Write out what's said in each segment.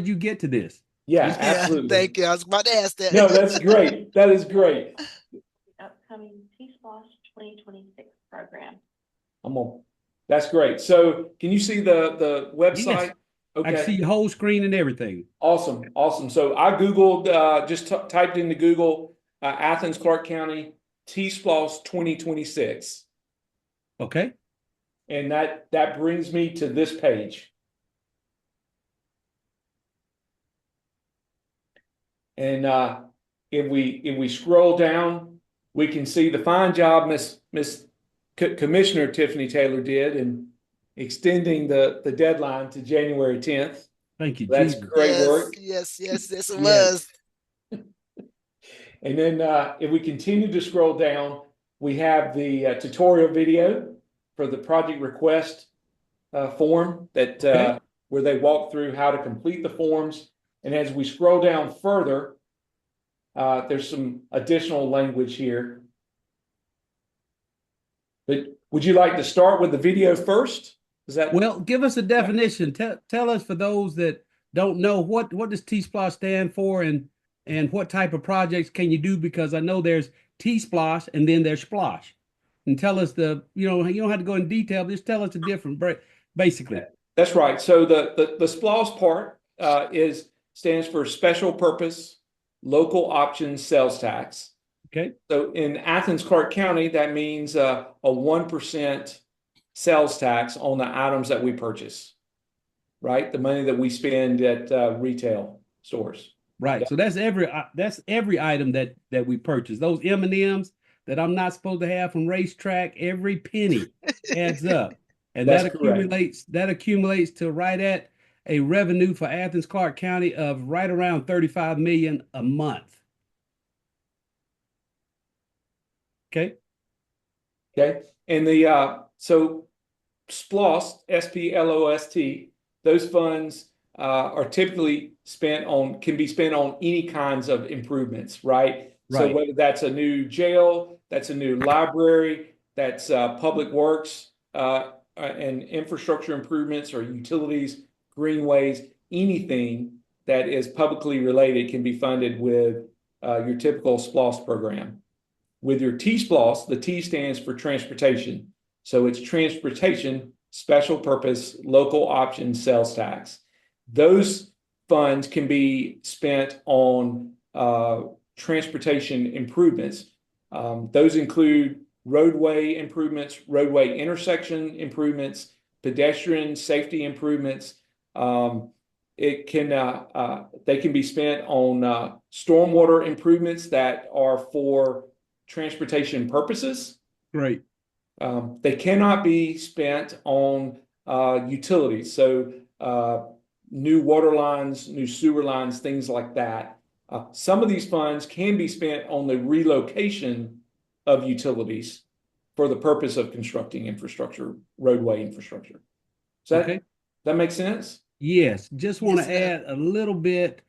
did you get to this? Yeah, Yeah, absolutely. thank you. I was about to ask that. No, that's great. That is great. Upcoming TSPLOST 2026 program. I'm on. That's great. So can you see the Yes, website? I can see Okay. your whole screen and everything. Awesome. Awesome. So I Googled, just typed into Google, Athens, Clarke County, TSPLOST 2026. Okay. And that brings me to this page. And if we scroll down, we can see the fine job Miss Commissioner Tiffany Taylor did in extending the deadline to January 10th. Thank you, That's Jesus. great Yes, work. yes, yes, yes, it Yes. was. And then if we continue to scroll down, we have the tutorial video for the project request form that Okay. where they walk through how to complete the forms. And as we scroll down further, there's some additional language here. But would you like to start with the video first? Is that Well, give us a definition. Tell us, for those that don't know, what does T-Splosh stand for, and what type of projects can you do? Because I know there's T-Splosh and then there's Splosh. And tell us you don't have to go in detail, just tell us the difference, basically. That's right. So the SPLOST part is stands for Special Purpose Local Option Sales Tax. Okay. So in Athens, Clarke County, that means a 1% sales tax on the items that we purchase, right? The money that we spend at retail stores. Right. Yeah, So that's every item that we purchase. Those M&Ms that I'm not supposed to have from racetrack, every penny adds up. And that's correct. that accumulates to right at a revenue for Athens Clarke County of right around 35 million a month. Okay. Okay. And the so SPLOST, SPLOST, those funds are typically can be spent on any kinds of improvements, right? So Right. whether that's a new jail, that's a new library, that's public works and infrastructure improvements or utilities, greenways, anything that is publicly related can be funded with your typical SPLOST program. With your TSPLOST, the T stands for transportation. So it's transportation, special purpose, local option sales tax. Those funds can be spent on transportation improvements. Those include roadway improvements, roadway intersection improvements, pedestrian safety improvements. They can be spent on stormwater improvements that are for transportation purposes. Great. They cannot be spent on utilities. So new water lines, new sewer lines, things like that. Some of these funds can be spent on the relocation of utilities for the purpose of constructing infrastructure, roadway infrastructure. Does Okay. that make sense? Yes. Just want Yes, to sir. add a little bit.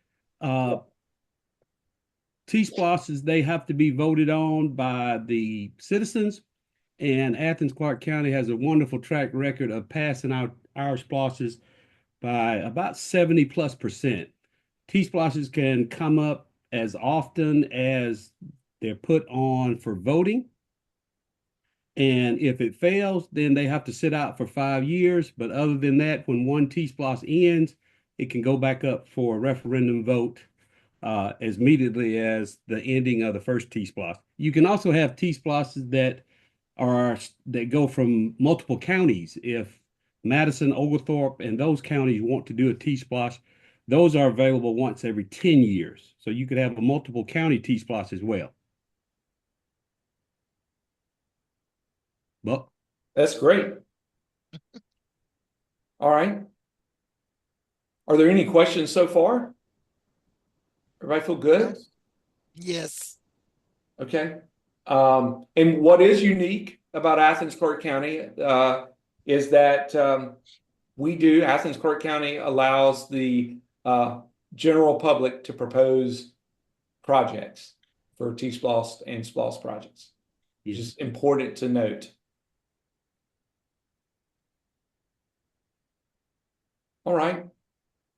T-SPLOSs, they have to be voted on by the citizens. And Athens Clarke County has a wonderful track record of passing out our SPLOSs by about 70+%. T-SPLOSs can come up as often as they're put on for voting. And if it fails, then they have to sit out for 5 years. But other than that, when one T-SPLOS ends, it can go back up for a referendum vote as immediately as the ending of the first T-SPLOS. You can also have T-SPLOSs that go from multiple counties. If Madison, Oglethorpe, and those counties want to do a T-SPLOS, those are available once every 10 years. So you could have a multiple county T-SPLOS as well. Well, That's great. All right. Are there any questions so far? Everybody feel good? Yes. Okay. And what is unique about Athens Clarke County is that Athens Clarke County allows the general public to propose projects for TSPLOST and SPLOST projects, which yes. is important to note. All right.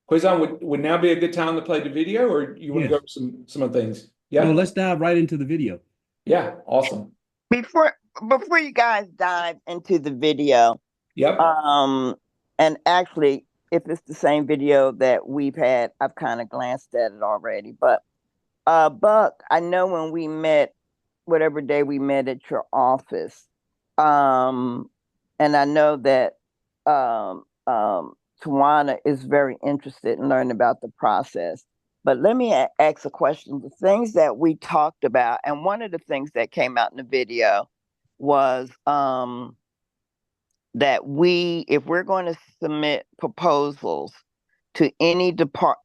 Quazon, would now be a good time to play the video, or you want to go Yes. over some of the things? No, Yeah, let's dive right into the video. yeah, awesome. Before you guys dive into the video, Yep. and actually, if it's the same video that we've had, I've kind of glanced at it already. But Buck, I know when we met, whatever day we met at your office, and I know that Tawana is very interested in learning about the process. But let me ask a question. The things that we talked about, and one of the things that came out in the video was that if we're going to submit proposals to any for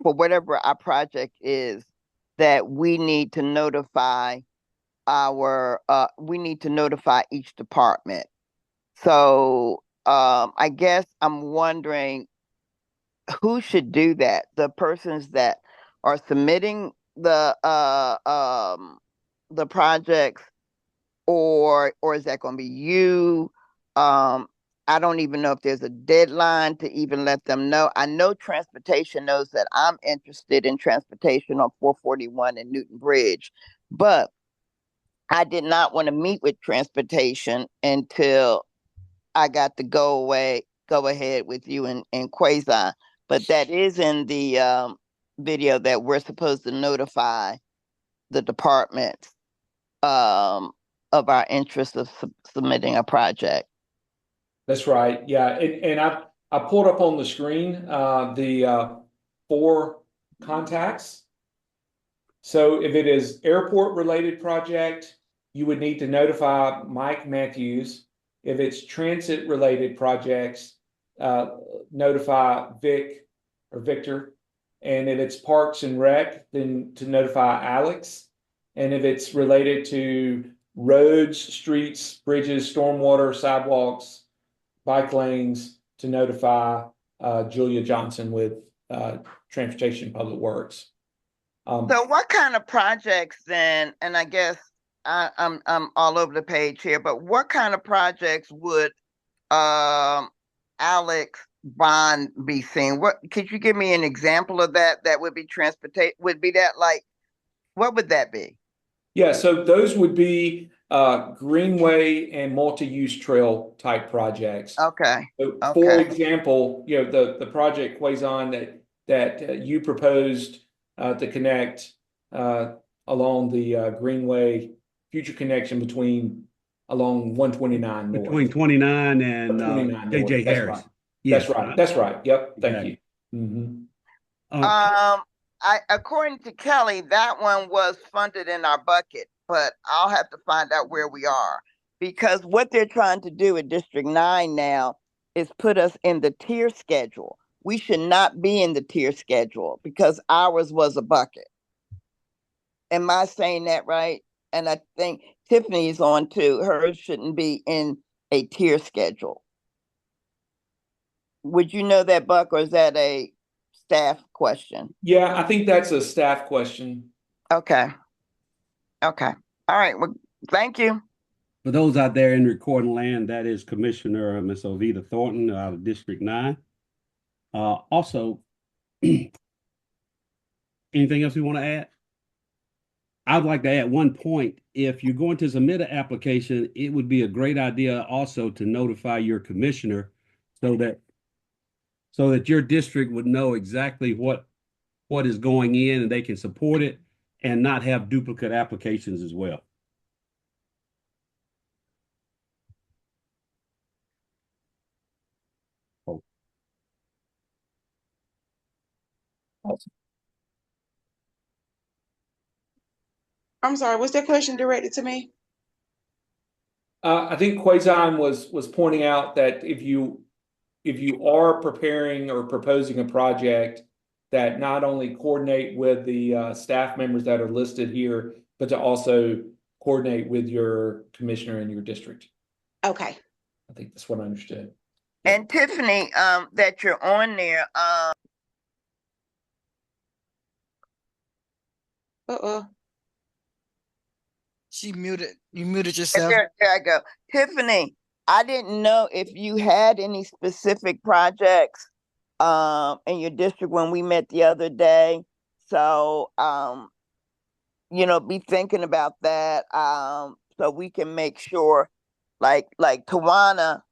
whatever our project is, that we need to notify each department. So I guess I'm wondering who should do that? The persons that are submitting the projects, or is that going to be you? I don't even know if there's a deadline to even let them know. I know transportation knows that I'm interested in transportation on 441 and Newton Bridge, but I did not want to meet with transportation until I got to go ahead with you and Quasi. But that is in the video that we're supposed to notify the departments of our interest of submitting a project. That's right. Yeah, and I pulled up on the screen the 4 contacts. So if it is airport related project, you would need to notify Mike Matthews. If it's transit related projects, notify Vic or Victor. And if it's parks and rec, then to notify Alex. And if it's related to roads, streets, bridges, stormwater, sidewalks, bike lanes, to notify Julia Johnson with Transportation Public Works. So what kind of projects then, and I guess I'm all over the page here, but what kind of projects would Alex Bond be seeing? What could you give me an example of that? That would be transportation, would be that like, what would that be? Yeah, so those would be greenway and multi-use trail type projects. Okay. So for Okay. example, the project Quazon that you proposed to connect along the Greenway future connection along 129 north. Between 29 and 29 north. JJ That's Harris. right. Yes, That's right. That's right. Yep. Thank exactly. you. Mhm. According to Kelly, that one was funded in our bucket, but I'll have to find out where we are, because what they're trying to do at District 9 now is put us in the tier schedule. We should not be in the tier schedule because ours was a bucket. Am I saying that right? And I think Tiffany's on too. Hers shouldn't be in a tier schedule. Would you know that, Buck, or is that a staff question? Yeah, I think that's a staff question. Okay. Okay. All right. Well, thank you. For those out there in recording land, that is Commissioner Miss Ovita Thornton out of District 9. Also, anything else you want to add? I'd like to add one point. If you're going to submit an application, it would be a great idea also to notify your commissioner so that your district would know exactly what is going in and they can support it and not have duplicate applications as well. Oh. Awesome. I'm sorry, was that question directed to me? I think Quazon was pointing out that if you are preparing or proposing a project, that not only coordinate with the staff members that are listed here, but to also coordinate with your commissioner in your district. Okay. I think that's what I understood. And Tiffany, that you're on there. She muted. You muted yourself. There I go. Tiffany, I didn't know if you had any specific projects in your district when we met the other day. So, be thinking about that. So we can make sure, like Tawana,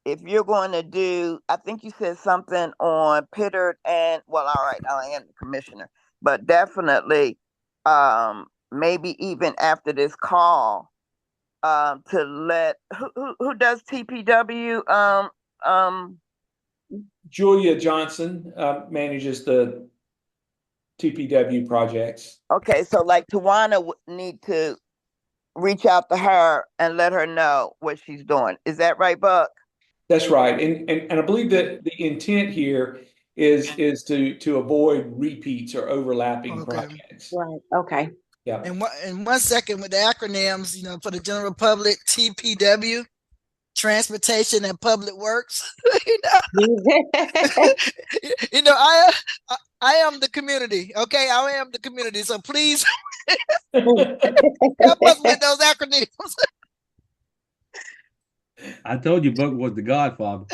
if you're going to do, I think you said something on Pittard and, well, all right, I am the commissioner, but definitely, maybe even after this call, to let who does TPW, Julia Johnson manages the TPW projects. okay, so like Tawana would need to reach out to her and let her know what she's doing. Is that right, Buck? That's right. And I believe that the intent here is to avoid repeats or overlapping Okay. projects. Right, okay. Yeah. And in 1 second with the acronyms, for the general public, TPW, Transportation and Public Works. I am the community. Okay, I am the community. So please help us with those acronyms. I told you Buck was the godfather.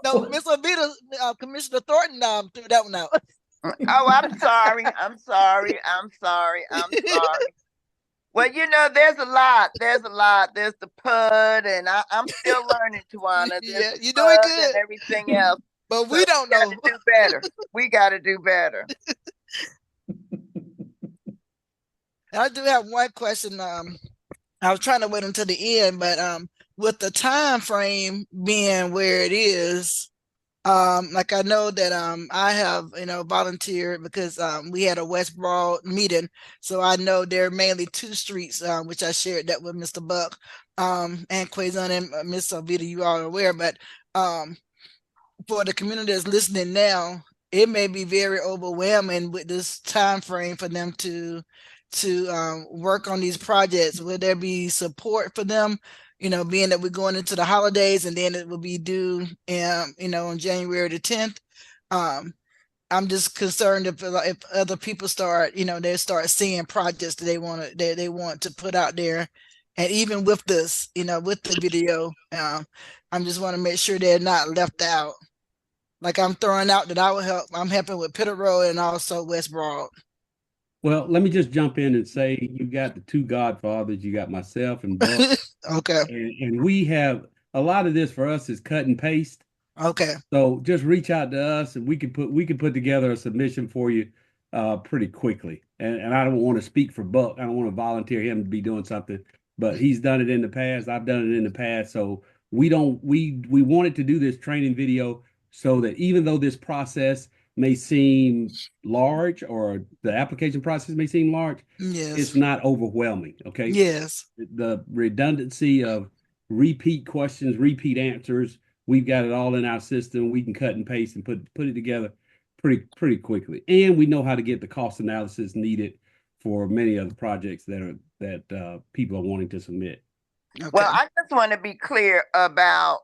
No, Miss Obita, Commissioner Thornton threw that one out. Oh, I'm sorry. I'm sorry. I'm sorry. I'm sorry. Well, there's a lot. There's a lot. There's the PUD, and I'm still learning, Tawana. There's Yeah, the you're doing PUD and good. everything else. But So we don't got know. to do better. We got to do better. I do have one question. I was trying to wait until the end, but with the time frame being where it is, like I know that I have volunteered because we had a West Broad meeting, so I know there are mainly two streets, which I shared that with Mr. Buck, and Quazon and Miss Alvita, you all are aware, but for the community that's listening now, it may be very overwhelming with this time frame for them to work on these projects. Will there be support for them? Being that we're going into the holidays and then it will be due, on January the 10th. I'm just concerned if other people start, they start seeing projects that they want to put out there, and even with this, with the video, I'm just want to make sure they're not left out. Like I'm throwing out that I will help. I'm helping with Pitter Road and also West Broad. Well, let me just jump in and say you got the two godfathers. You got myself and Buck, Okay. and we have a lot of this for us is cut and paste. Okay. So just reach out to us, and we can put together a submission for you pretty quickly. And I don't want to speak for Buck. I don't want to volunteer him to be doing something, but he's done it in the past. I've done it in the past. So we wanted to do this training video so that even though this process may seem large or the application process may seem large, Yes. it's not overwhelming. Okay. Yes. The redundancy of repeat questions, repeat answers, we've got it all in our system. We can cut and paste and put it together pretty quickly. And we know how to get the cost analysis needed for many of the projects that people are wanting to submit. Okay. Well, I just want to be clear about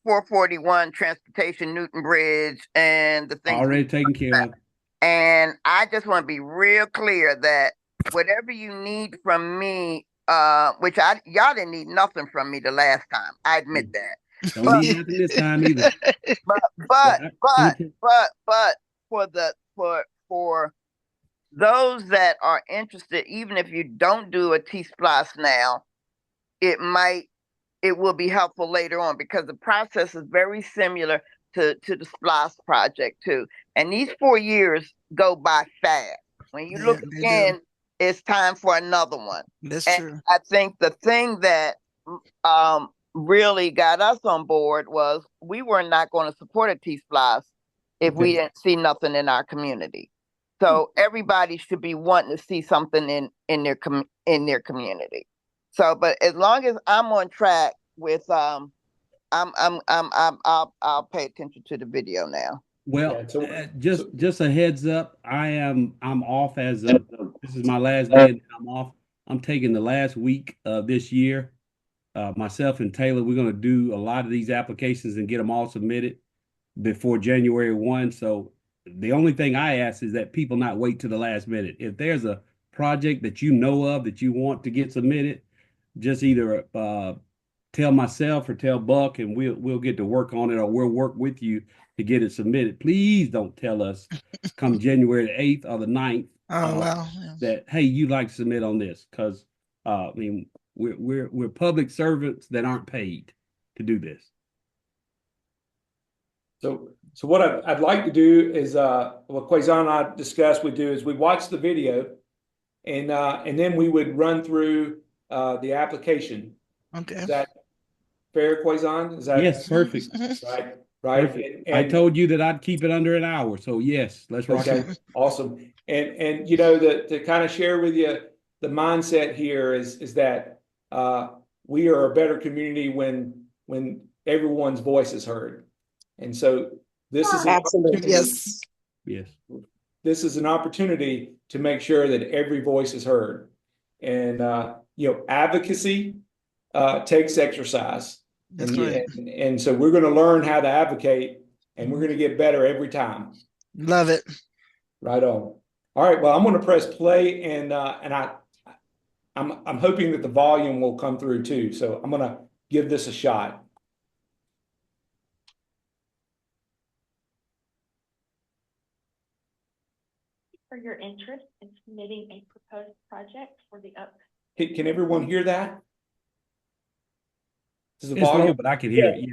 441 Transportation Newton Bridge and the things Already taken care of. And I just want to be real clear that whatever you need from me, which y'all didn't need nothing from me the last time. I admit that. Don't need nothing this time either. But for those that are interested, even if you don't do a TSPLOST now, it will be helpful later on because the process is very similar to the SPLOST project too. And these 4 years go by fast. When you look again, it's time for another one. That's true. I think the thing that really got us on board was we were not going to support a TSPLOST if we didn't see nothing in our community. So everybody should be wanting to see something in their community. So, but as long as I'm on track with I'll pay attention to the video now. Well, just a heads up, I'm off as of this is my last day and I'm off. I'm taking the last week of this year. Myself and Taylor, we're going to do a lot of these applications and get them all submitted before January 1. So the only thing I ask is that people not wait to the last minute. If there's a project that you know of that you want to get submitted, just either tell myself or tell Buck, and we'll get to work on it, or we'll work with you to get it submitted. Please don't tell us come January the 8th or the 9th Oh, wow. Yeah. that, hey, you'd like to submit on this, because I mean, we're public servants that aren't paid to do this. So what I'd like to do is what Quazon and I discussed, we do is we watch the video, and then we would run through the application. Okay. Is that fair, Quazon? Is that Yes, perfect. right? Right. Perfect. I told you that I'd keep it under an hour, so yes, let's rock okay, it. awesome. And you know, to kind of share with you the mindset here is that we are a better community when everyone's voice is heard. And so this is an Absolutely. opportunity- Yes. Yes. This is an opportunity to make sure that every voice is heard. And you know, advocacy takes exercise. That's and, right. and so we're going to learn how to advocate, and we're going to get better every time. Love it. Right on. All right. Well, I'm going to press play, and I'm hoping that the volume will come through too. So I'm going to give this a shot. For your interest in submitting a proposed project for the up. Can everyone hear that? Is the It's low, volume? but I can hear it.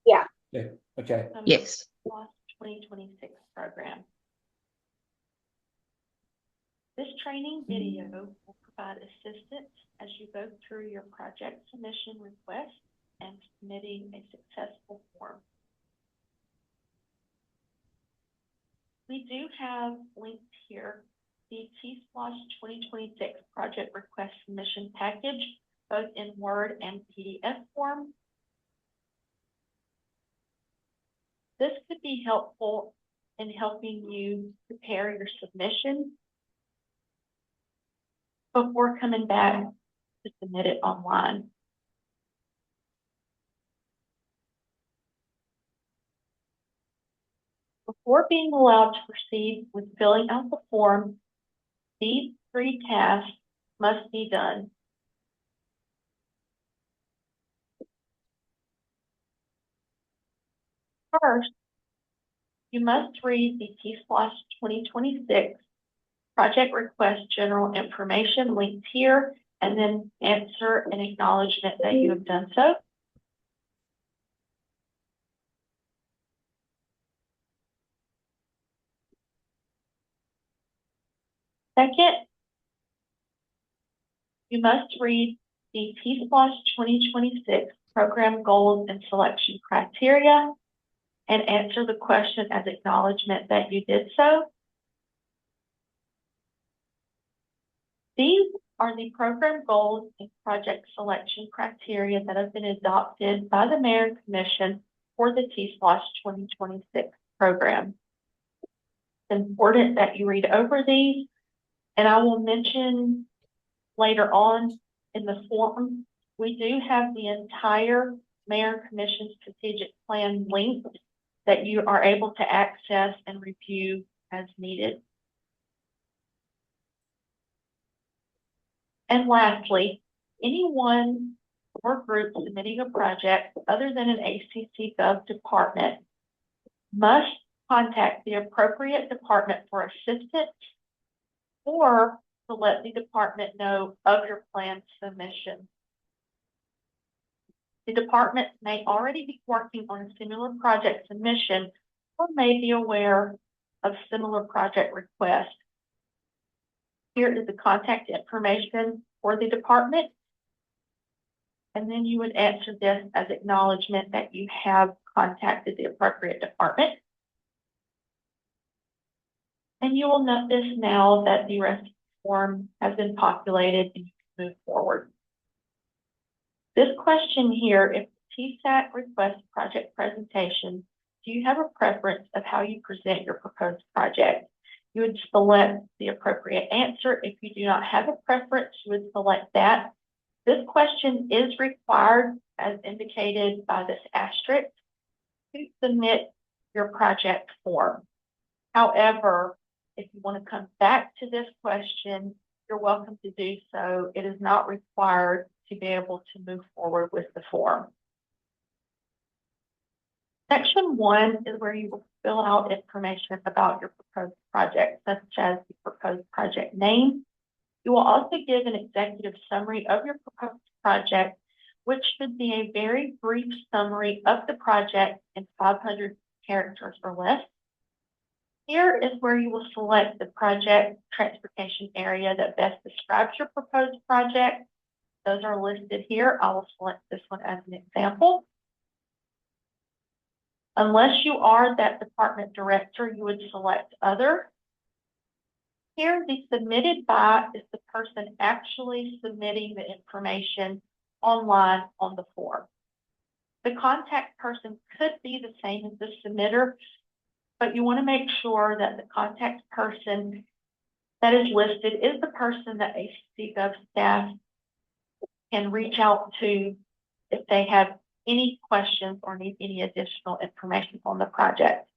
Yeah. Yeah. Okay. Yes. TSPLOST 2026 program. This training video will provide assistance as you go through your project submission request and submitting a successful form. We do have linked here the TSPLOST 2026 project request submission package, both in Word and PDF form. This could be helpful in helping you prepare your submission before coming back to submit it online. Before being allowed to proceed with filling out the form, these 3 tasks must be done. First, you must read the TSPLOST 2026 project request general information linked here, and then answer an acknowledgement that you have done so. Second, you must read the TSPLOST 2026 program goals and selection criteria and answer the question as acknowledgement that you did so. These are the program goals and project selection criteria that have been adopted by the Mayor and Commission for the TSPLOST 2026 program. It's important that you read over these, and I will mention later on in the form, we do have the entire Mayor and Commission strategic plan linked that you are able to access and review as needed. And lastly, anyone or group submitting a project other than an ACC Gov department must contact the appropriate department for assistance or to let the department know of your planned submission. The department may already be working on a similar project submission or may be aware of similar project requests. Here is the contact information for the department. And then you would answer this as acknowledgement that you have contacted the appropriate department. And you will notice now that the rest of the form has been populated and you can move forward. This question here, if the TSAT requests project presentation, do you have a preference of how you present your proposed project? You would select the appropriate answer. If you do not have a preference, you would select that. This question is required, as indicated by this asterisk, to submit your project form. However, if you want to come back to this question, you're welcome to do so. It is not required to be able to move forward with the form. Section 1 is where you will fill out information about your proposed project, such as the proposed project name. You will also give an executive summary of your proposed project, which should be a very brief summary of the project in 500 characters or less. Here is where you will select the project transportation area that best describes your proposed project. Those are listed here. I will select this one as an example. Unless you are that department director, you would select other. Here, the submitted by is the person actually submitting the information online on the form. The contact person could be the same as the submitter, but you want to make sure that the contact person that is listed is the person that ACC.gov staff can reach out to if they have any questions or need any additional information on the project.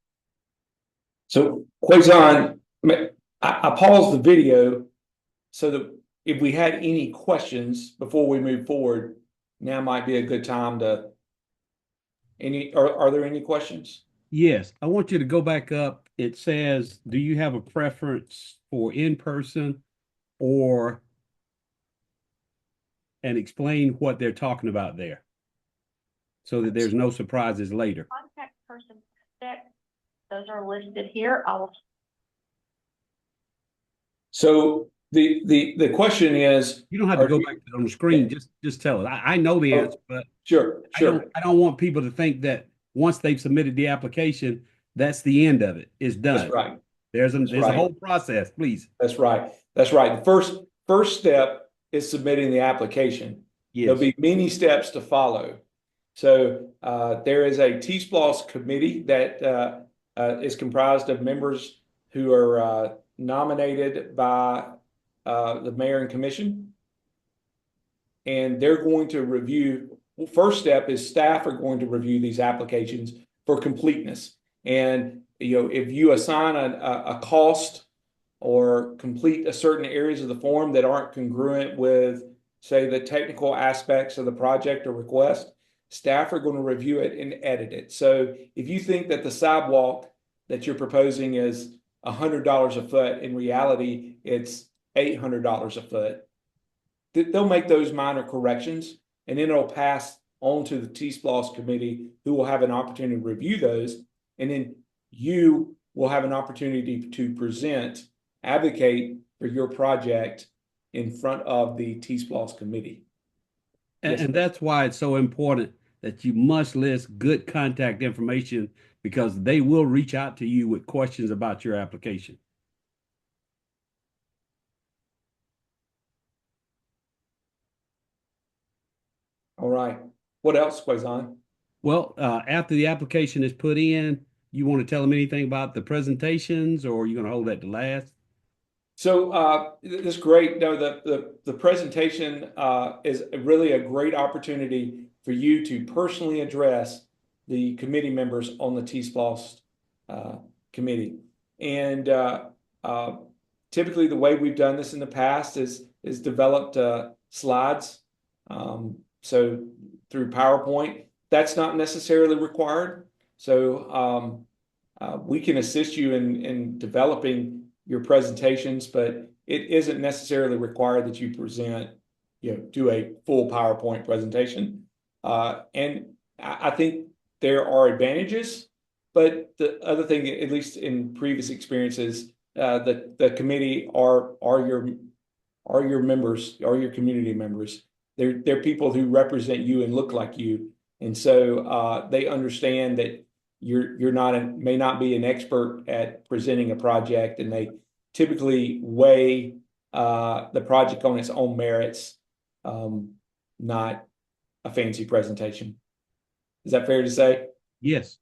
So, Quazon, I paused the video so that if we had any questions before we move forward, now might be a good time to. Are there any questions? Yes, I want you to go back up. It says, do you have a preference for in-person or, and explain what they're talking about there so that there's no surprises later. Contact person, those are listed here. So the question is, you don't have to go back on the screen. Just tell it. I know the answer, but sure. I don't want people to think that once they've submitted the application, that's the end of it. It's done. That's right. There's a whole process, please. That's right. That's right. The first step is submitting the application. Yes. There'll be many steps to follow. So there is a TSPLOST committee that is comprised of members who are nominated by the mayor and commission. And they're going to review, first step is staff are going to review these applications for completeness. And if you assign a cost or complete a certain areas of the form that aren't congruent with, say, the technical aspects of the project or request, staff are going to review it and edit it. So if you think that the sidewalk that you're proposing is $100 a foot, in reality, it's $800 a foot, they'll make those minor corrections, and then it'll pass on to the TSPLOST committee, who will have an opportunity to review those, and then you will have an opportunity to advocate for your project in front of the TSPLOST committee. And that's why it's so important that you must list good contact information, because they will reach out to you with questions about your application. All right. What else, Quazon? Well, after the application is put in, you want to tell them anything about the presentations, or are you going to hold that to last? So this is great. No, the presentation is really a great opportunity for you to personally address the committee members on the TSPLOST committee. And typically the way we've done this in the past is developed slides. So through PowerPoint, that's not necessarily required. So we can assist you in developing your presentations, but it isn't necessarily required that you present, do a full PowerPoint presentation. And I think there are advantages, but the other thing, at least in previous experiences, the committee are your members, are your community members. They're people who represent you and look like you, and so they understand that you're may not be an expert at presenting a project, and they typically weigh the project on its own merits, not a fancy presentation. Is that fair to say? Yes.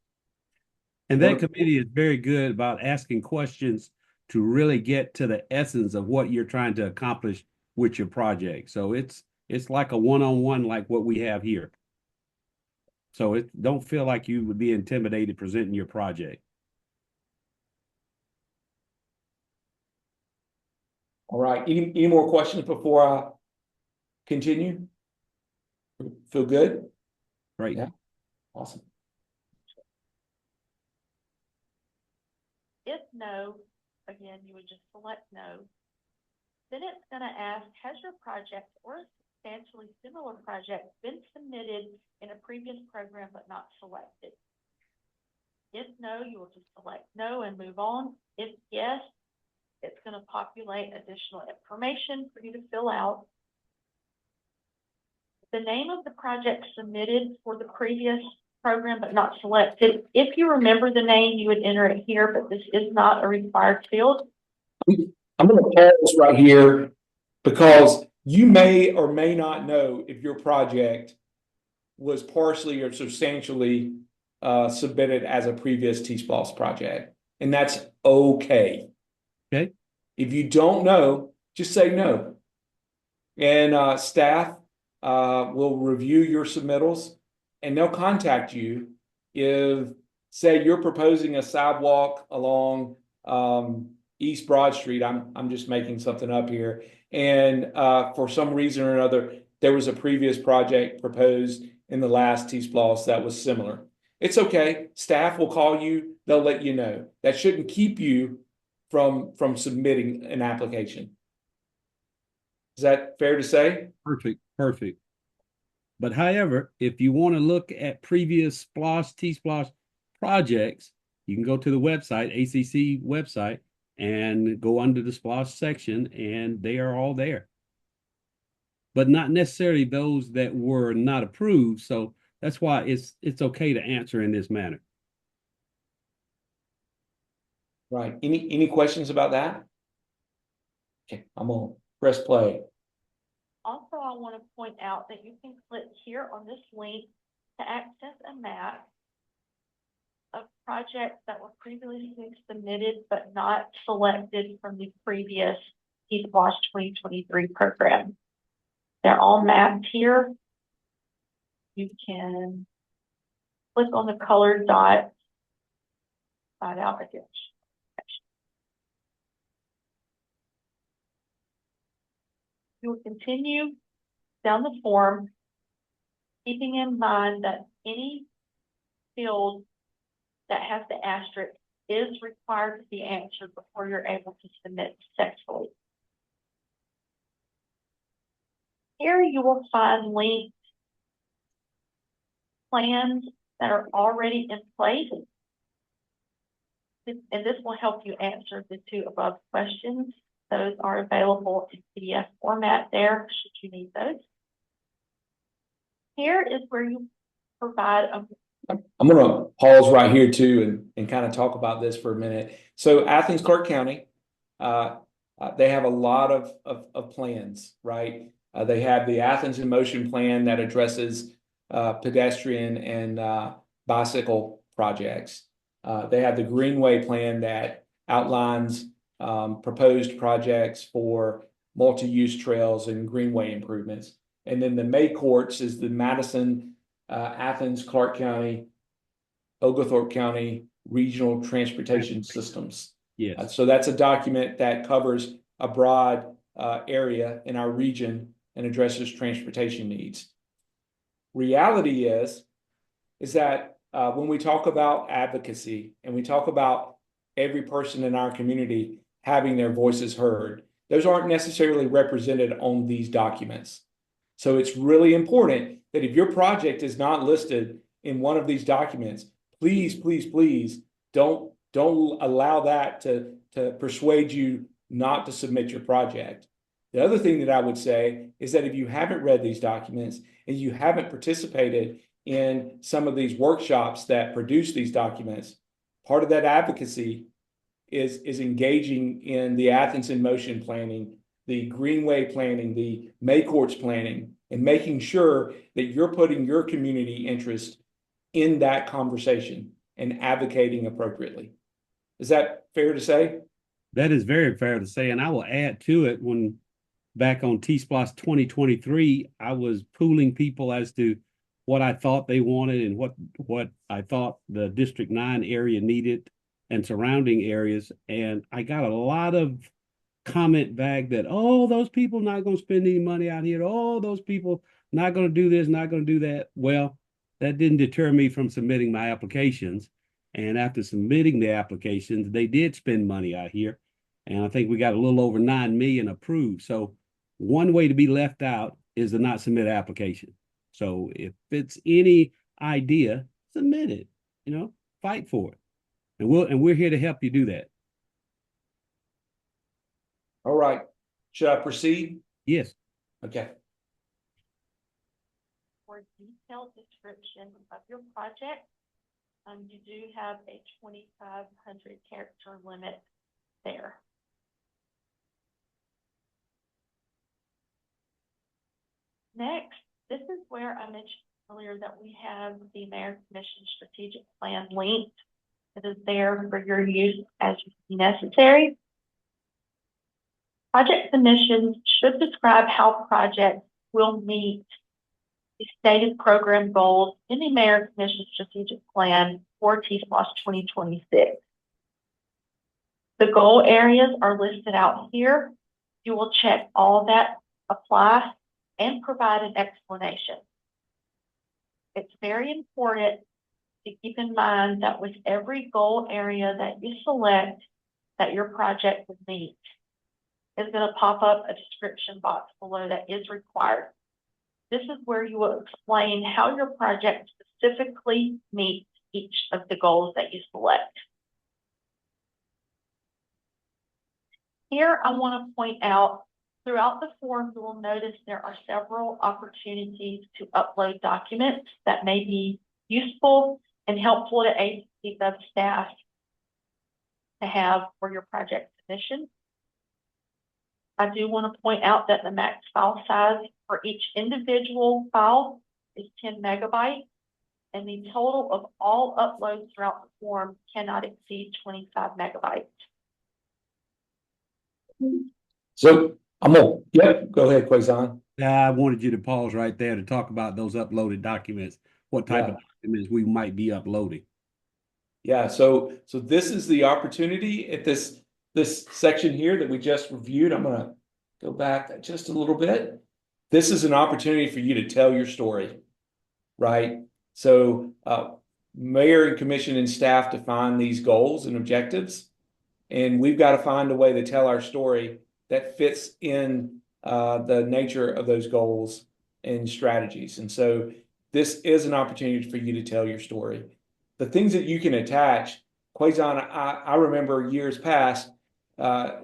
And that committee is very good about asking questions to really get to the essence of what you're trying to accomplish with your project. So it's like a one-on-one, like what we have here. So don't feel like you would be intimidated presenting your project. All right. Any more questions before I continue? Feel good? Right. Yeah. Awesome. If no, again, you would just select no. Then it's going to ask, has your project or a substantially similar project been submitted in a previous program but not selected? If no, you will just select no and move on. If yes, it's going to populate additional information for you to fill out. The name of the project submitted for the previous program but not selected. If you remember the name, you would enter it here, but this is not a required field. I'm going to pause right here because you may or may not know if your project was partially or substantially submitted as a previous TSPLOST project, and that's okay. Okay. If you don't know, just say no. And staff will review your submittals, and they'll contact you if, say, you're proposing a sidewalk along East Broad Street. I'm just making something up here, and for some reason or another, there was a previous project proposed in the last TSPLOST that was similar. It's okay. Staff will call you. They'll let you know. That shouldn't keep you from submitting an application. Is that fair to say? Perfect, perfect. But however, if you want to look at previous SPLOST, TSPLOST projects, you can go to the website, ACC website, and go under the SPLOST section, and they are all there. But not necessarily those that were not approved. So that's why it's okay to answer in this manner. Right. Any questions about that? Okay, I'm gonna press play. Also, I want to point out that you can click here on this link to access a map of projects that were previously submitted but not selected from the previous TSPLOST 2023 program. They're all mapped here. You can click on the colored dot, find out again. You will continue down the form, keeping in mind that any field that has the asterisk is required to be answered before you're able to submit successfully. Here you will find linked plans that are already in place. And this will help you answer the two above questions. Those are available in PDF format there, should you need those. Here is where you provide a... I'm going to pause right here too and kind of talk about this for a minute. So Athens, Clarke County, they have a lot of plans, right? They have the Athens in Motion plan that addresses pedestrian and bicycle projects. They have the Greenway plan that outlines proposed projects for multi-use trails and greenway improvements. And then the May Courts is the Madison, Athens, Clarke County, Oglethorpe County Regional Transportation Systems. Yes. So that's a document that covers a broad area in our region and addresses transportation needs. Reality is that when we talk about advocacy and we talk about every person in our community having their voices heard, those aren't necessarily represented on these documents. So it's really important that if your project is not listed in one of these documents, please, please, please don't allow that to persuade you not to submit your project. The other thing that I would say is that if you haven't read these documents and you haven't participated in some of these workshops that produce these documents, part of that advocacy is engaging in the Athens in Motion planning, the Greenway planning, the May Courts planning, and making sure that you're putting your community interest in that conversation and advocating appropriately. Is that fair to say? That is very fair to say. And I will add to it, when back on TSPLOST 2023, I was pooling people as to what I thought they wanted and what I thought the District 9 area needed and surrounding areas. And I got a lot of comment back that, oh, those people not going to spend any money out here. Oh, those people not going to do this, not going to do that. Well, that didn't deter me from submitting my applications. And after submitting the applications, they did spend money out here. And I think we got a little over 9 million approved. So one way to be left out is to not submit an application. So if it's any idea, submit it, fight for it. And we're here to help you do that. All right. Should I proceed? Yes. Okay. For detailed description of your project, you do have a 2,500 character limit there. Next, this is where I mentioned earlier that we have the Mayor Commission Strategic Plan linked. It is there for your use as necessary. Project submissions should describe how projects will meet the stated program goals in the Mayor Commission Strategic Plan for TSPLOST 2026. The goal areas are listed out here. You will check all that apply and provide an explanation. It's very important to keep in mind that with every goal area that you select that your project would meet, is going to pop up a description box below that is required. This is where you will explain how your project specifically meets each of the goals that you select. Here, I want to point out, throughout the form, you will notice there are several opportunities to upload documents that may be useful and helpful to agency sub staff to have for your project submission. I do want to point out that the max file size for each individual file is 10 megabytes, and the total of all uploads throughout the form cannot exceed 25 megabytes. So go ahead, Quazon. I wanted you to pause right there to talk about those uploaded documents, what type of documents we might be uploading. Yeah, so this is the opportunity at this section here that we just reviewed. I'm going to go back just a little bit. This is an opportunity for you to tell your story, right? So mayor and commission and staff define these goals and objectives, and we've got to find a way to tell our story that fits in the nature of those goals and strategies. And so this is an opportunity for you to tell your story. The things that you can attach, Quazon, I remember years past,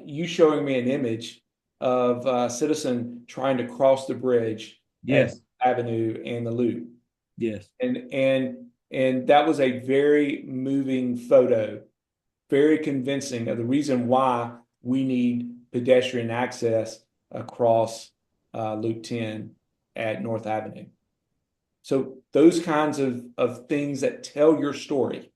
you showing me an image of a citizen trying to cross the bridge at Avenue and the Loop. Yes. And that was a very moving photo, very convincing of the reason why we need pedestrian access across Loop 10 at North Avenue. So those kinds of things that tell your story,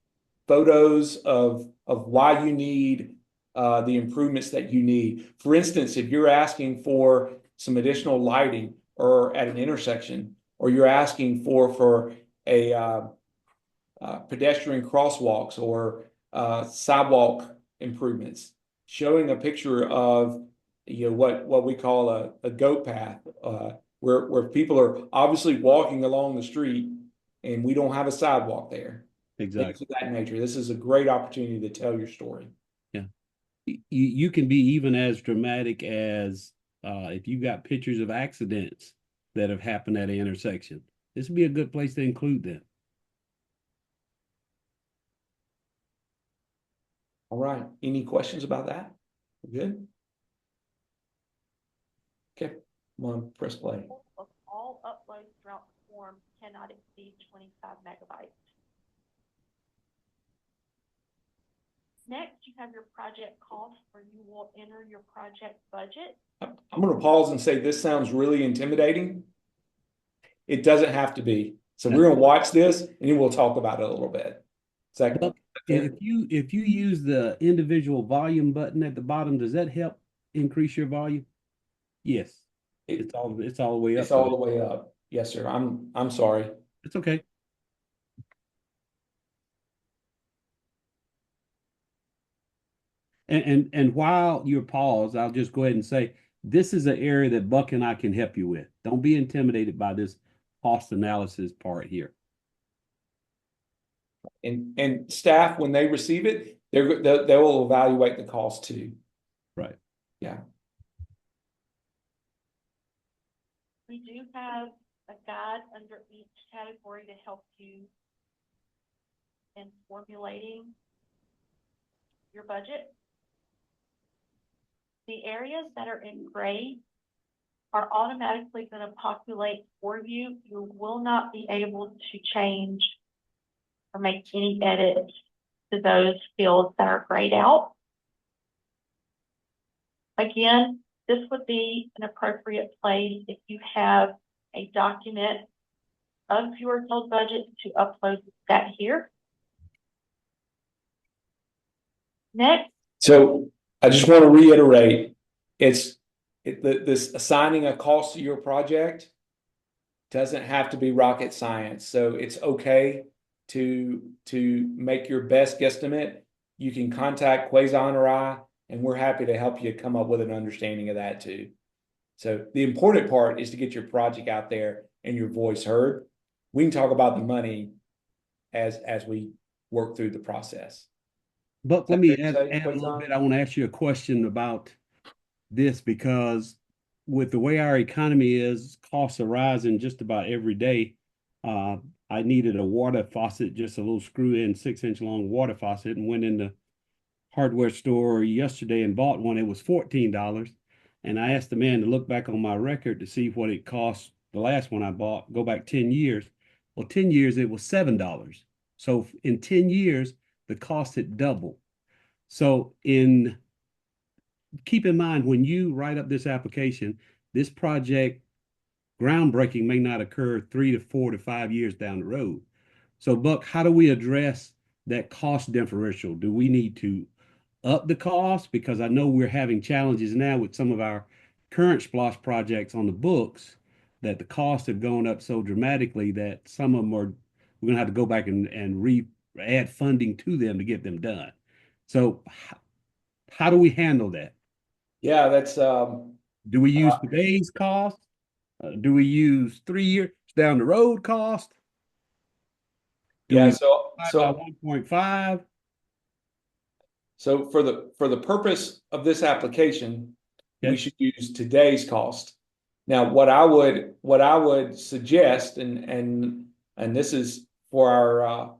photos of why you need the improvements that you need. For instance, if you're asking for some additional lighting or at an intersection, or you're asking for a pedestrian crosswalks or sidewalk improvements, showing a picture of what we call a goat path, where people are obviously walking along the street and we don't have a sidewalk there. Exactly. Things of that nature. This is a great opportunity to tell your story. Yeah. You can be even as dramatic as if you got pictures of accidents that have happened at an intersection. This would be a good place to include them. All right. Any questions about that? We're good? Okay. I'm on press play. Of all uploads throughout the form cannot exceed 25 megabytes. Next, you have your project cost, where you will enter your project budget. I'm going to pause and say this sounds really intimidating. It doesn't have to be. So we're going to watch this and then we'll talk about it a little bit. Look, if you use the individual volume button at the bottom, does that help increase your volume? Yes. It's all the way up. It's all the way up. Yes, sir. I'm sorry. It's okay. And while you're paused, I'll just go ahead and say this is an area that Buck and I can help you with. Don't be intimidated by this cost analysis part here. And staff, when they receive it, they will evaluate the cost too. Right. Yeah. We do have a guide under each category to help you in formulating your budget. The areas that are in gray are automatically going to populate for you. You will not be able to change or make any edits to those fields that are grayed out. Again, this would be an appropriate place if you have a document of your total budget to upload that here. Next. So I just want to reiterate, this assigning a cost to your project doesn't have to be rocket science. So it's okay to make your best guesstimate. You can contact Quazon or I, and we're happy to help you come up with an understanding of that too. So the important part is to get your project out there and your voice heard. We can talk about the money as we work through the process. Buck, let me add Say, a little Quazon? bit. I want to ask you a question about this because with the way our economy is, costs are rising just about every day. I needed a water faucet, just a little screw-in 6-inch long water faucet, and went in the hardware store yesterday and bought one. It was $14. And I asked the man to look back on my record to see what it cost the last one I bought, go back 10 years. Well, 10 years, it was $7. So in 10 years, the cost had doubled. So keep in mind, when you write up this application, this project groundbreaking may not occur 3 to 4 to 5 years down the road. So Buck, how do we address that cost differential? Do we need to up the cost? Because I know we're having challenges now with some of our current SPLOST projects on the books that the costs have gone up so dramatically that some of them we're going to have to go back and add funding to them to get them done. So how do we handle that? Yeah, that's Do we use today's cost? Do we use 3 years down the road cost? Do yeah. we So by 1.5? So for the purpose of this application, we Okay. should use today's cost. Now, what I would suggest, and this is for our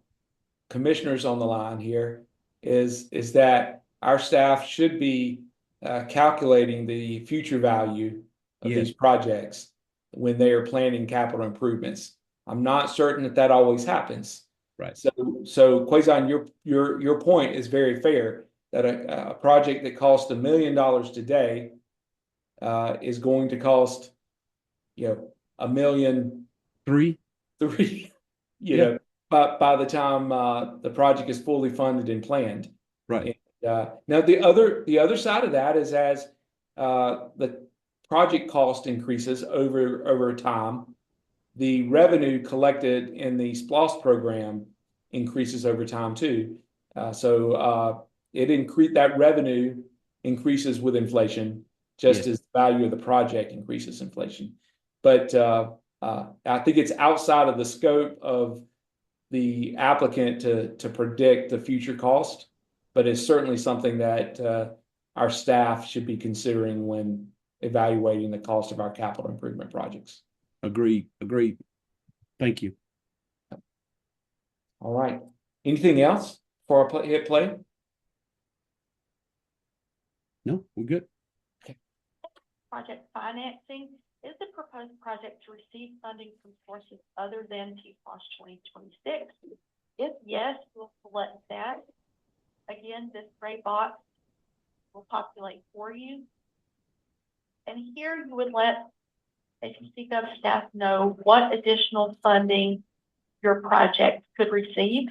commissioners on the line here, is that our staff should be calculating the future value of Yes. these projects when they are planning capital improvements. I'm not certain that always happens. Right. So Quazon, your point is very fair, that a project that costs $1 million today is going to cost, $1.3 million, Yeah. by the time the project is fully funded and planned. Right. And, now the other side of that is, as the project cost increases over time, the revenue collected in the SPLOST program increases over time too. That revenue increases with inflation, just as the value of the project increases inflation. But I think it's outside of the scope of the applicant to predict the future cost, but it's certainly something that our staff should be considering when evaluating the cost of our capital improvement projects. Agreed. Thank you. All right. Anything else before I hit play? No, we're good. Okay. Project financing. Is the proposed project to receive funding from sources other than TSPLOST 2026? If yes, we'll select that. Again, this gray box will populate for you. And here you would let agency gov staff know what additional funding your project could receive.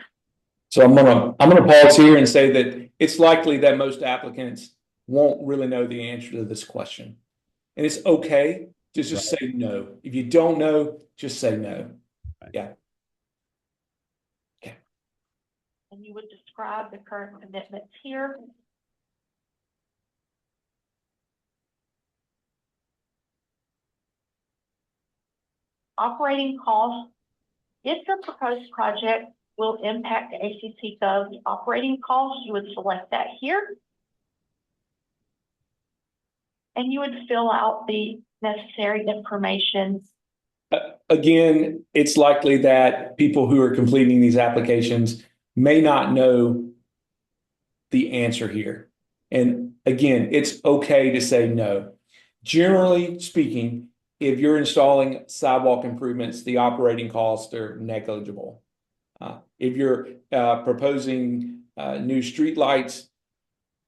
So I'm gonna pause here and say that it's likely that most applicants won't really know the answer to this question. And it's okay to just say no. If you don't know, just say no. Right. Yeah. Okay. And you would describe the current commitments here. Operating costs. If your proposed project will impact the ACC Gov operating costs, you would select that here. And you would fill out the necessary information. Again, it's likely that people who are completing these applications may not know the answer here. And again, it's okay to say no. Generally speaking, if you're installing sidewalk improvements, the operating costs are negligible. If you're proposing new street lights,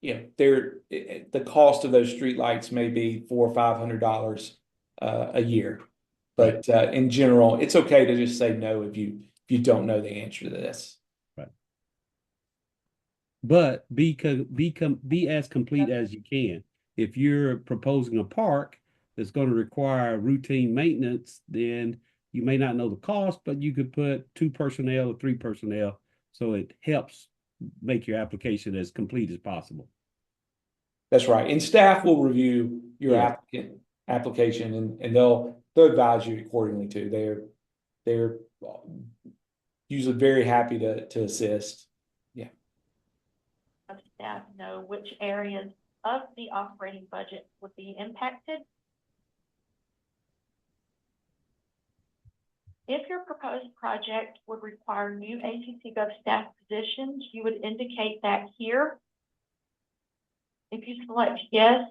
the cost of those street lights may be $400 or $500 a year. But in general, it's okay to just say no if you don't know the answer to this. Right. But be as complete as you can. If you're proposing a park that's going to require routine maintenance, then you may not know the cost, but you could put 2 personnel or 3 personnel, so it helps make your application as complete as possible. That's right. And staff will review your application and they'll advise you accordingly too. They're usually very happy to assist. Yeah. Staff know which areas of the operating budget would be impacted. If your proposed project would require new ACC Gov staff positions, you would indicate that here. If you select yes,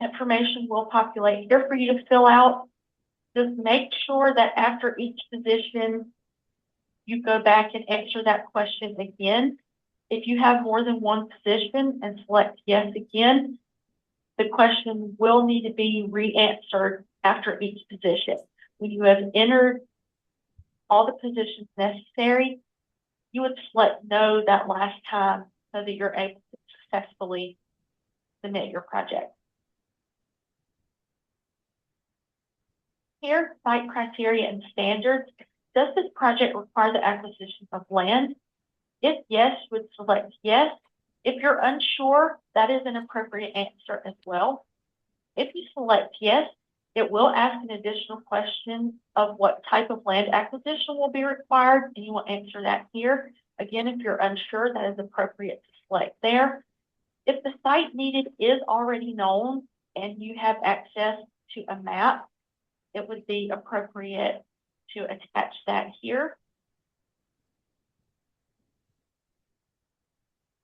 information will populate here for you to fill out. Just make sure that after each position, you go back and answer that question again. If you have more than one position and select yes again, the question will need to be re-answered after each position. When you have entered all the positions necessary, you would select no that last time so that you're able to successfully submit your project. Here, site criteria and standards. Does this project require the acquisition of land? If yes, you would select yes. If you're unsure, that is an appropriate answer as well. If you select yes, it will ask an additional question of what type of land acquisition will be required, and you will answer that here. Again, if you're unsure, that is appropriate to select there. If the site needed is already known and you have access to a map, it would be appropriate to attach that here.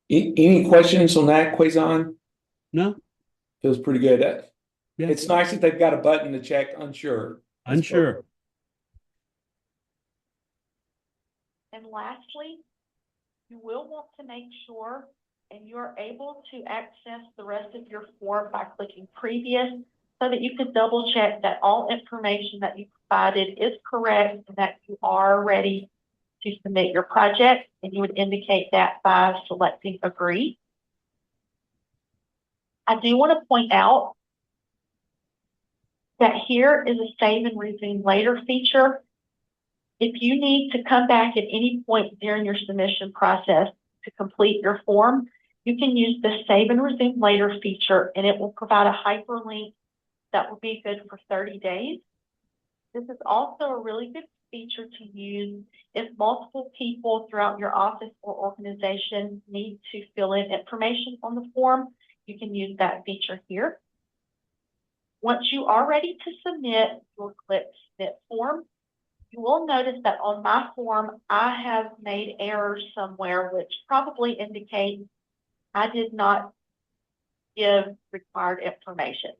Any questions on that, Quazon? No? Feels pretty good. Yeah. It's nice that they've got a button to check unsure. Unsure. And lastly, you will want to make sure and you are able to access the rest of your form by clicking previous so that you can double check that all information that you provided is correct and that you are ready to submit your project, and you would indicate that by selecting agree. I do want to point out that here is a save and resume later feature. If you need to come back at any point during your submission process to complete your form, you can use the save and resume later feature, and it will provide a hyperlink that will be good for 30 days. This is also a really good feature to use if multiple people throughout your office or organization need to fill in information on the form. You can use that feature here. Once you are ready to submit, you'll click Submit Form. You will notice that on my form, I have made errors somewhere, which probably indicates I did not give required information.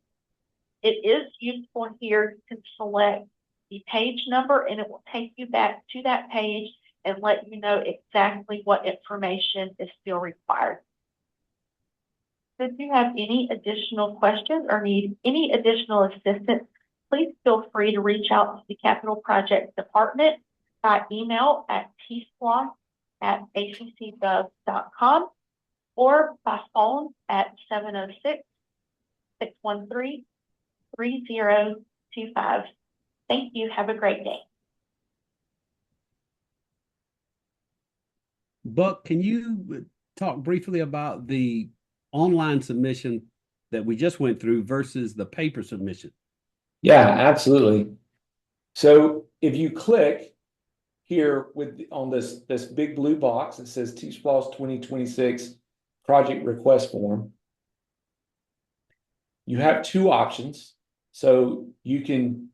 It is useful here. You can select the page number and it will take you back to that page and let you know exactly what information is still required. If you have any additional questions or need any additional assistance, please feel free to reach out to the Capital Projects Department by email at tsplost@accgov.com or by phone at 706-613-3025. Thank you. Have a great day. Buck, can you talk briefly about the online submission that we just went through versus the paper submission? Yeah, absolutely. So if you click here with on this big blue box that says TSPLOST 2026 project request form. You have two options. So you can,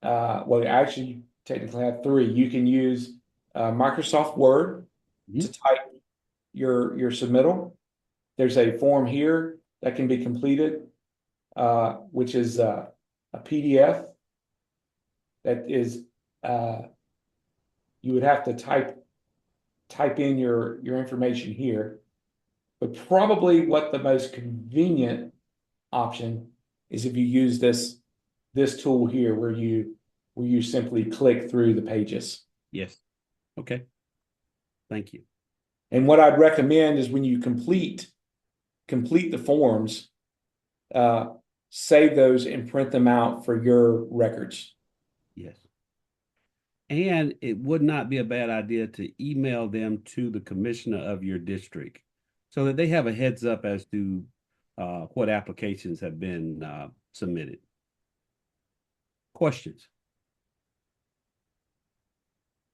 well, actually, you technically have three. You can use Microsoft Word to type your submittal. There's a form here that can be completed, which is a PDF that is, you would have to type in your information here. But probably what the most convenient option is if you use this tool here where you simply click through the pages. Yes. Okay. Thank you. And what I'd recommend is when you complete the forms, save those and print them out for your records. Yes. And it would not be a bad idea to email them to the commissioner of your district so that they have a heads up as to what applications have been submitted. Questions?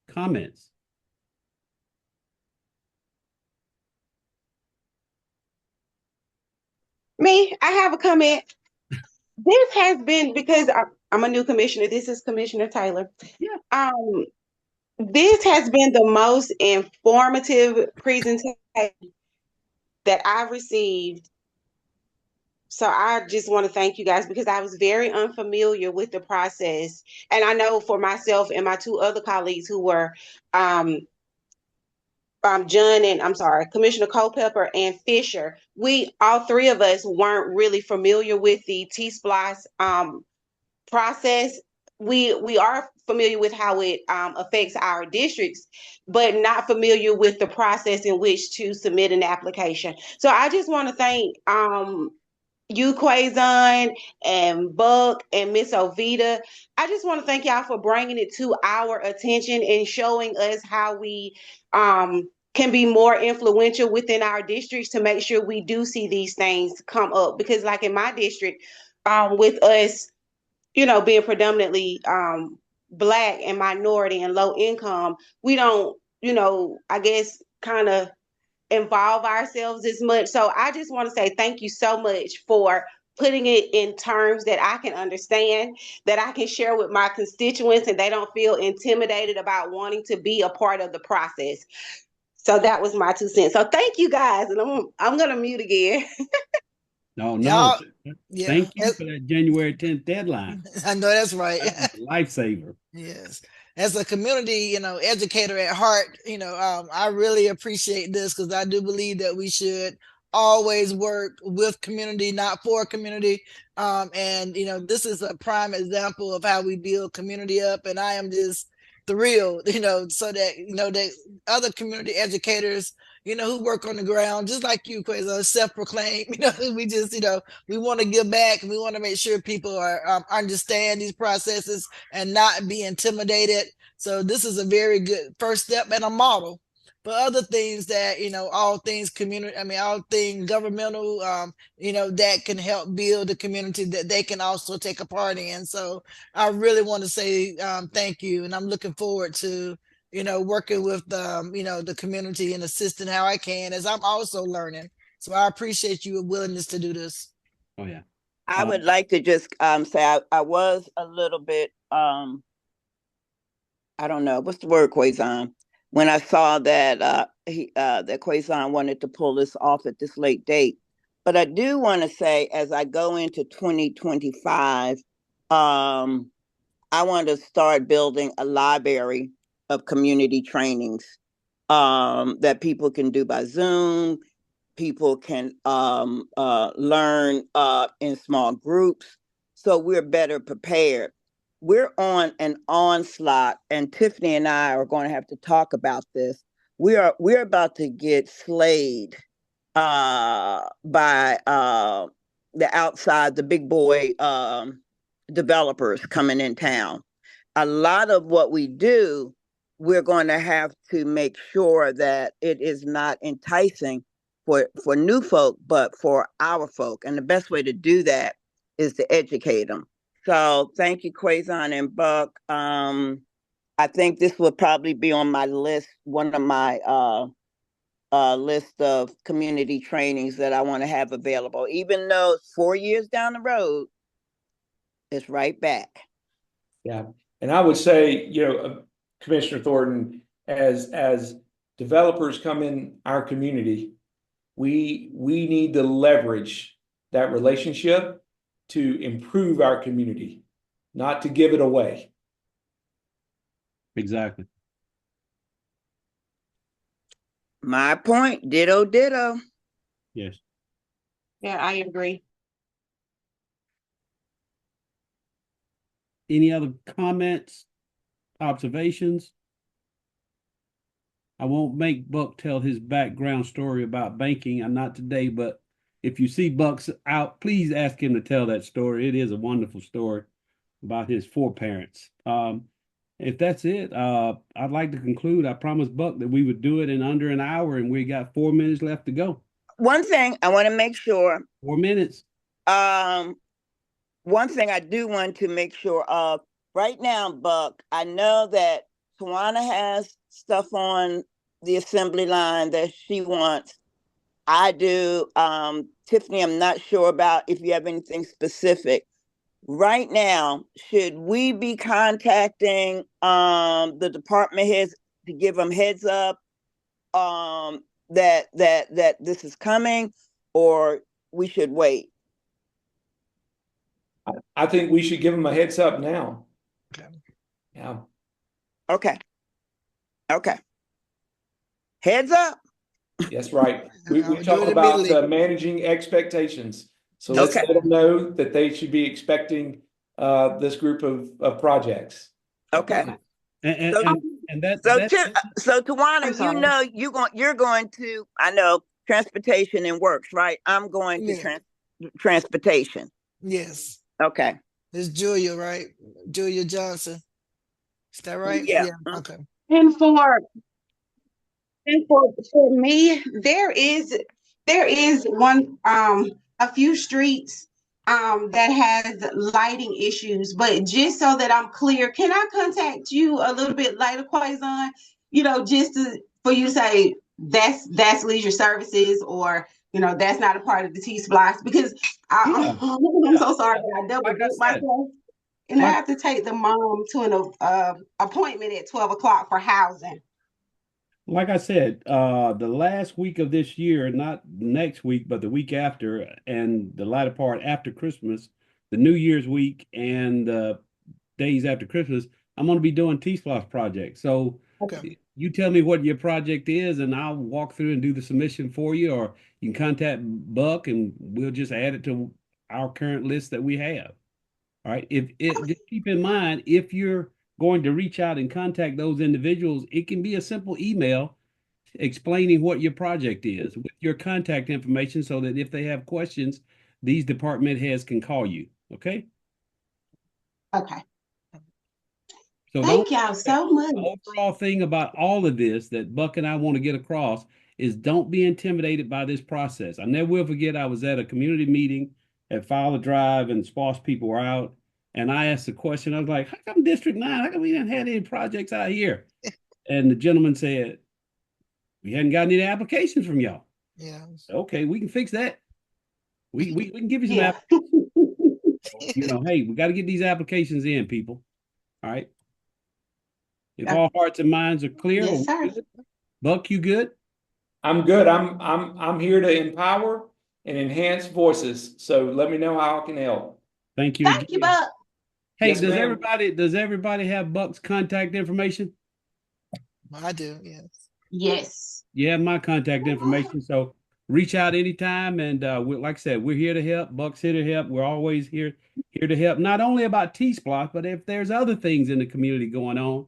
Comments? Me, I have a comment. This has been, because I'm a new commissioner. This is Commissioner Taylor. Yeah. This has been the most informative presentation that I've received. So I just want to thank you guys, because I was very unfamiliar with the process. And I know for myself and my two other colleagues who were John and Commissioner Culpepper and Fisher, we all three of us weren't really familiar with the TSPLOST process. We are familiar with how it affects our districts, but not familiar with the process in which to submit an application. So I just want to thank you, Quazon, and Buck, and Miss Ovita. I just want to thank y'all for bringing it to our attention and showing us how we can be more influential within our districts to make sure we do see these things come up. Because like in my district, with us, being predominantly Black and minority and low income, we don't, I guess, kind of involve ourselves as much. So I just want to say thank you so much for putting it in terms that I can understand, that I can share with my constituents, and they don't feel intimidated about wanting to be a part of the process. So that was my 2 cents. So thank you guys, and I'm gonna mute again. No. Yeah. Thank you for that January 10th deadline. I know that's right. That's a lifesaver. Yes. As a community, educator at heart, I really appreciate this, because I do believe that we should always work with community, not for community. And this is a prime example of how we build community up. And I am just thrilled, so that, that other community educators, who work on the ground, just like you, Quasar, self-proclaimed, we just, we want to give back, and we want to make sure people are understand these processes and not be intimidated. So this is a very good first step and a model for other things that, all things community, all things governmental, that can help build the community that they can also take a part in. So I really want to say thank you. And I'm looking forward to, working with the community and assisting how I can, as I'm also learning. So I appreciate your willingness to do this. Oh yeah. I would like to just say I was a little bit I don't know what's the word, Quazon, when I saw that that Quazon wanted to pull this off at this late date. But I do want to say, as I go into 2025, I want to start building a library of community trainings that people can do by Zoom. People can learn in small groups, so we're better prepared. We're on an onslaught, and Tiffany and I are going to have to talk about this. We're about to get slayed by the big boy developers coming in town. A lot of what we do, we're going to have to make sure that it is not enticing for new folk, but for our folk. And the best way to do that is to educate them. So thank you, Quazon and Buck. I think this would probably be on my list, one of my list of community trainings that I want to have available. Even though it's 4 years down the road, it's right back. Yeah, and I would say, Commissioner Thornton, as developers come in our community, we need to leverage that relationship to improve our community, not to give it away. Exactly. My point, ditto, ditto. Yes. Yeah, I agree. Any other comments, observations? I won't make Buck tell his background story about banking. I'm not today, but if you see Buck's out, please ask him to tell that story. It is a wonderful story about his 4 parents. If that's it, I'd like to conclude. I promised Buck that we would do it in under an hour, and we got 4 minutes left to go. One thing I want to make sure. 4 minutes. One thing I do want to make sure of right now, Buck, I know that Tawana has stuff on the assembly line that she wants. I do. Tiffany, I'm not sure about if you have anything specific. Right now, should we be contacting the department heads to give them heads up that this is coming, or we should wait? I think we should give them a heads up now. Okay. Yeah. Okay. Heads up. That's right. We do talk it about immediately. managing expectations. So let's Okay. let them know that they should be expecting this group of projects. Okay. And that, So Tawana, I'm sorry. you know you're going to, I know, transportation and works, right? I'm going to Yeah. transportation. Yes. Okay. It's Julia, right? Julia Johnson. Is that right? Yeah. Okay. And for me, there is one a few streets that has lighting issues, but just so that I'm clear, can I contact you a little bit later, Quazon? Just for you to say that's leisure services, or that's not a part of the TSPLOST, because I'm so sorry, but I double booked myself, and I have to take the mom to an appointment at 12 o'clock for housing. like I said, the last week of this year, not next week, but the week after, and the latter part after Christmas, the New Year's week, and the days after Christmas, I'm going to be doing TSPLOST projects. So Okay. you tell me what your project is, and I'll walk through and do the submission for you, or you can contact Buck, and we'll just add it to our current list that we have. All right. Just keep in mind, if you're going to reach out and contact those individuals, it can be a simple email explaining what your project is with your contact information, so that if they have questions, these department heads can call you. Okay. Okay. So thank y'all so much. The overall thing about all of this that Buck and I want to get across is don't be intimidated by this process. I never will forget, I was at a community meeting at Fowler Drive, and SPOS people were out, and I asked the question. I was like, how come District 9, how come we didn't have any projects out here? And the gentleman said, we hadn't gotten any applications from y'all. Yeah. Okay, we can fix that. We can give you some Yeah. applications. Hey, we got to get these applications in, people. All right. If all hearts and minds are clear, Yes, sir. Buck, you good? I'm good. I'm here to empower and enhance voices. So let me know how I can help. Thank you. Thank you, Buck. Hey, Yes, ma'am. does everybody have Buck's contact information? I do. Yes. Yes. You have my contact information, so reach out anytime. And like I said, we're here to help. Buck's here to help. We're always here to help, not only about TSPLOST, but if there's other things in the community going on,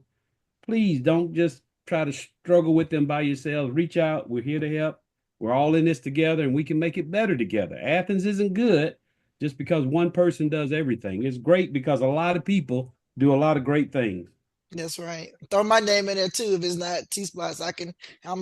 please don't just try to struggle with them by yourselves. Reach out. We're here to help. We're all in this together, and we can make it better together. Athens isn't good just because one person does everything. It's great because a lot of people do a lot of great things. That's right. Throw my name in there too. If it's not TSPLOST, I'm